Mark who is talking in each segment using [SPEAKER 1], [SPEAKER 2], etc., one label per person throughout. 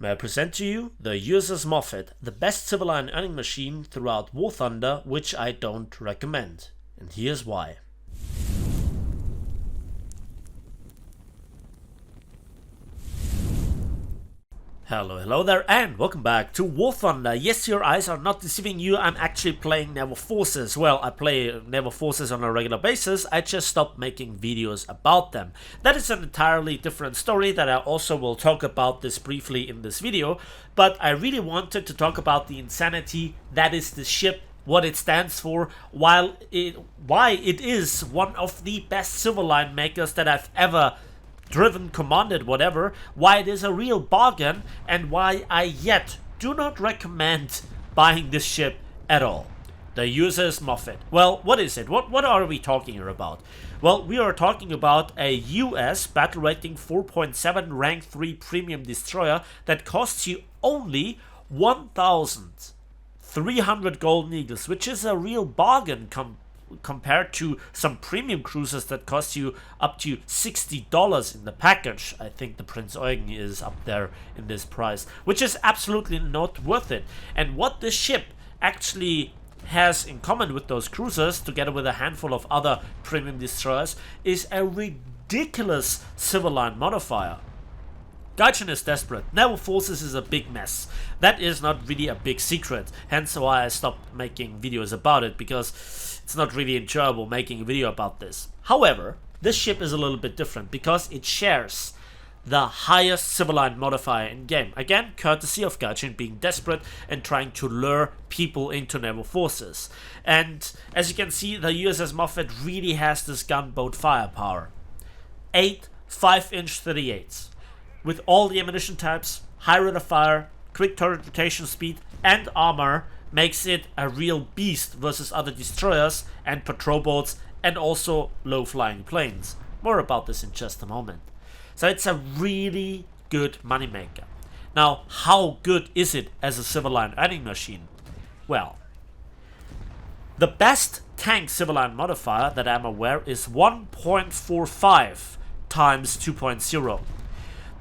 [SPEAKER 1] May I present to you the USS Moffet, the best civilian earning machine throughout War Thunder, which I don't recommend. And here's why. Hello there, and welcome back to War Thunder. Yes, your eyes are not deceiving you. I'm actually playing Naval Forces. Well, I play Naval Forces on a regular basis. I just stopped making videos about them. That is an entirely different story that I also will talk about this briefly in this video. But I really wanted to talk about the insanity that is the ship, what it stands for, why it is one of the best civil line makers that I've ever driven, commanded, whatever, why it is a real bargain, and why I yet do not recommend buying this ship at all. The USS Moffet. Well, what is it? What are we talking here about? Well, we are talking about a US battle rating 4.7 rank 3 premium destroyer that costs you only 1,300 golden eagles, which is a real bargain compared to some premium cruisers that cost you up to $60 in the package. I think the Prince Eugen is up there in this price, which is absolutely not worth it. And what this ship actually has in common with those cruisers, together with a handful of other premium destroyers, is a ridiculous civil line modifier. Gaijin is desperate. Naval Forces is a big mess. That is not really a big secret, hence why I stopped making videos about it, because it's not really enjoyable making a video about this. However, this ship is a little bit different because it shares the highest civil line modifier in game. Again, courtesy of Gaijin being desperate and trying to lure people into Naval Forces. And as you can see, the USS Moffet really has this gunboat firepower. 8 5-inch 38s. With all the ammunition types, high rate of fire, quick turret rotation speed, and armor, makes it a real beast versus other destroyers and patrol boats and also low-flying planes. More about this in just a moment. So it's a really good moneymaker. Now, how good is it as a civil line earning machine? Well, the best tank civil line modifier that I'm aware is 1.45 times 2.0.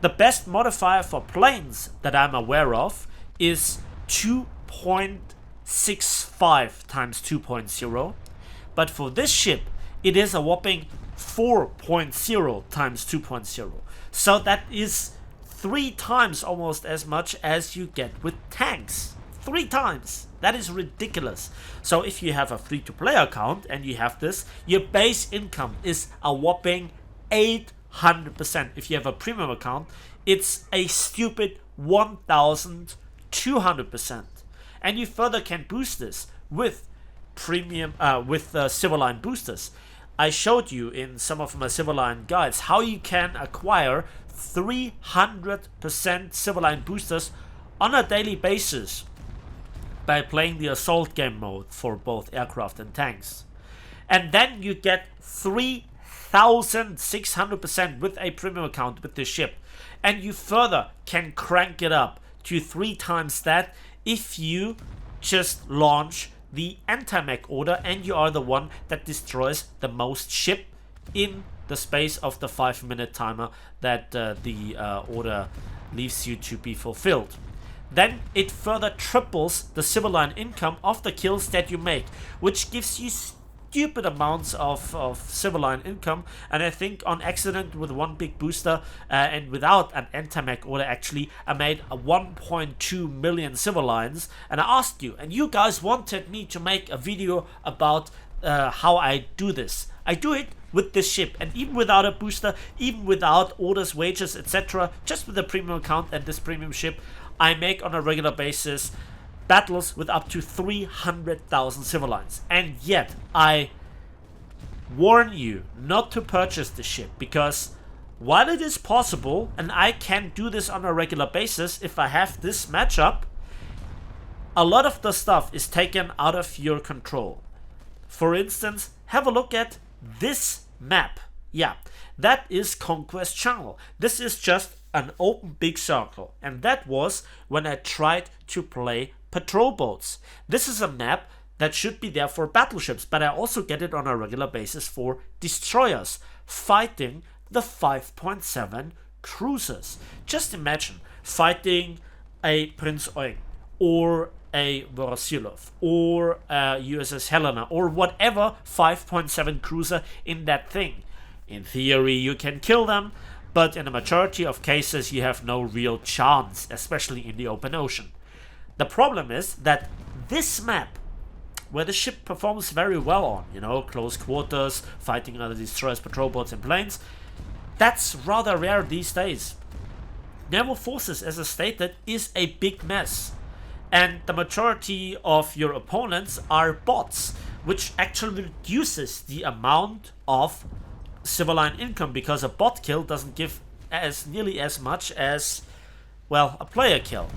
[SPEAKER 1] The best modifier for planes that I'm aware of is 2.65 times 2.0, but for this ship it is a whopping 4.0 times 2.0. So that is 3 times almost as much as you get with tanks. 3 times! That is ridiculous. So if you have a free-to-play account and you have this, your base income is a whopping 800%. If you have a premium account, it's a stupid 1,200%. And you further can boost this with premium, civil line boosters. I showed you in some of my civil line guides how you can acquire 300% civil line boosters on a daily basis by playing the assault game mode for both aircraft and tanks. And then you get 3,600% with a premium account with this ship, and you further can crank it up to 3 times that if you just launch the anti-mech order and you are the one that destroys the most ship in the space of the 5-minute timer that the order leaves you to be fulfilled. Then it further triples the civil line income of the kills that you make, which gives you stupid amounts of civil line income. And I think on accident with one big booster and without an anti-mech order, actually I made a 1.2 million civil lines. And I asked you, and you guys wanted me to make a video about how I do this. I do it with this ship, and even without a booster, even without orders, wages, etc., just with a premium account and this premium ship, I make on a regular basis battles with up to 300,000 civil lines. And yet I warn you not to purchase the ship, because while it is possible and I can do this on a regular basis if I have this matchup, a lot of the stuff is taken out of your control. For instance, have a look at this map. Yeah, that is Conquest Channel. This is just an open big circle, and that was when I tried to play patrol boats. This is a map that should be there for battleships, but I also get it on a regular basis for destroyers fighting the 5.7 cruisers. Just imagine fighting a Prince Eugen or a Voroshilov or a USS Helena or whatever 5.7 cruiser in that thing. In theory, you can kill them, but in a majority of cases, you have no real chance, especially in the open ocean. The problem is that this map, where the ship performs very well on, close quarters, fighting other destroyers, patrol boats, and planes, that's rather rare these days. Naval Forces, as I stated, is a big mess. And the majority of your opponents are bots, which actually reduces the amount of civilian income, because a bot kill doesn't give nearly as much as, well, a player kill.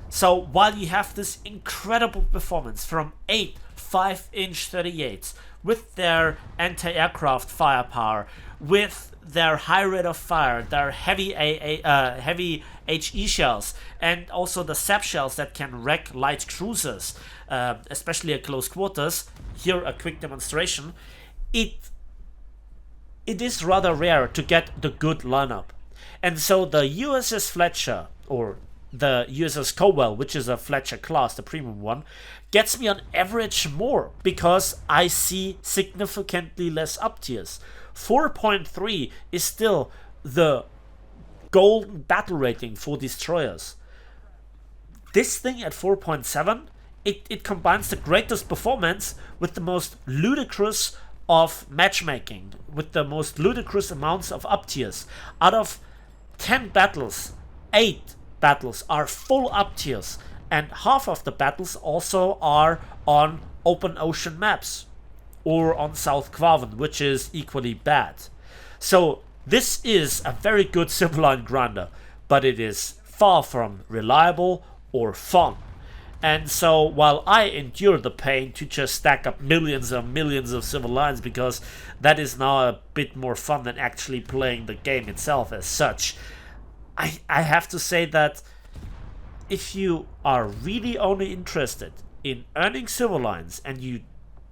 [SPEAKER 1] So while you have this incredible performance from 8 5-inch 38s with their anti-aircraft firepower, with their high rate of fire, their heavy HE shells, and also the SAP shells that can wreck light cruisers, especially at close quarters. Here a quick demonstration. It is rather rare to get the good lineup. And so the USS Fletcher, or the USS Cowell, which is a Fletcher class, the premium one, gets me on average more because I see significantly less up tiers. 4.3 is still the golden battle rating for destroyers. This thing at 4.7, it combines the greatest performance with the most ludicrous of matchmaking, with the most ludicrous amounts of up tiers. Out of 10 battles, 8 battles are full up tiers, and half of the battles also are on open ocean maps or on South Quavan, which is equally bad. So this is a very good civilian grinder, but it is far from reliable or fun. And so while I endure the pain to just stack up millions and millions of civil lines, because that is now a bit more fun than actually playing the game itself as such, I have to say that if you are really only interested in earning civil lines and you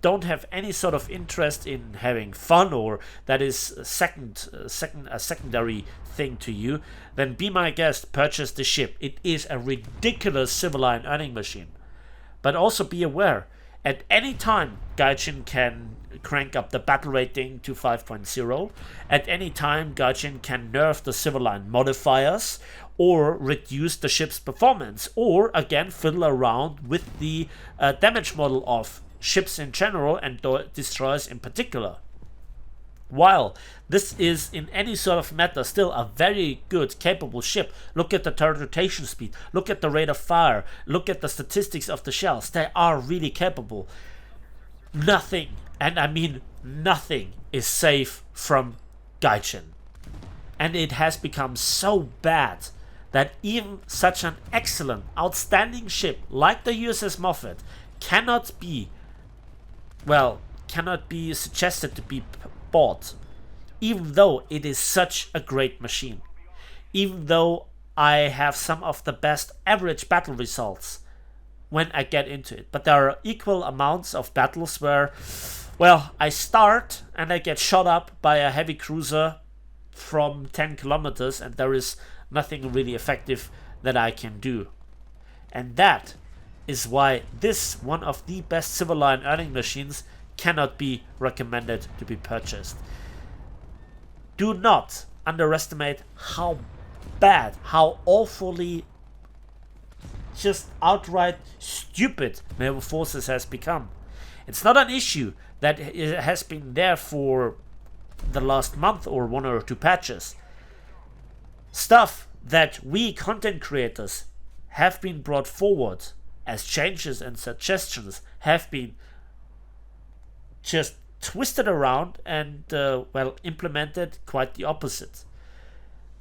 [SPEAKER 1] don't have any sort of interest in having fun, or that is a secondary thing to you, then be my guest, purchase the ship. It is a ridiculous civil line earning machine. But also be aware, at any time Gaijin can crank up the battle rating to 5.0. At any time Gaijin can nerf the civil line modifiers or reduce the ship's performance, or again fiddle around with the damage model of ships in general and destroyers in particular. While this is in any sort of meta still a very good, capable ship, look at the turret rotation speed, look at the rate of fire, look at the statistics of the shells, they are really capable. Nothing, and I mean nothing, is safe from Gaijin. And it has become so bad that even such an excellent, outstanding ship like the USS Moffet cannot be suggested to be bought, even though it is such a great machine. Even though I have some of the best average battle results when I get into it. But there are equal amounts of battles where, well, I start and I get shot up by a heavy cruiser from 10 kilometers and there is nothing really effective that I can do. And that is why this, one of the best civil line earning machines, cannot be recommended to be purchased. Do not underestimate how bad, how awfully just outright stupid Naval Forces has become. It's not an issue that it has been there for the last month or 1 or 2 patches. Stuff that we content creators have been brought forward as changes and suggestions have been just twisted around and implemented quite the opposite.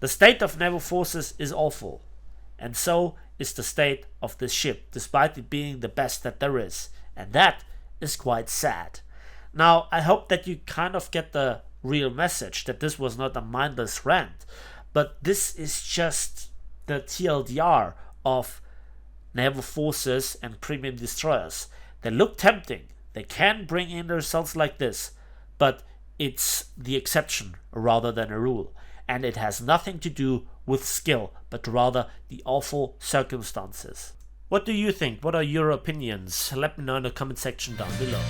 [SPEAKER 1] The state of Naval Forces is awful, and so is the state of this ship, despite it being the best that there is, and that is quite sad. Now, I hope that you kind of get the real message, that this was not a mindless rant, but this is just the TLDR of Naval Forces and premium destroyers. They look tempting, they can bring in results like this, but it's the exception rather than a rule. and it has nothing to do with skill, but rather the awful circumstances. What do you think? What are your opinions? Let me know in the comment section down below.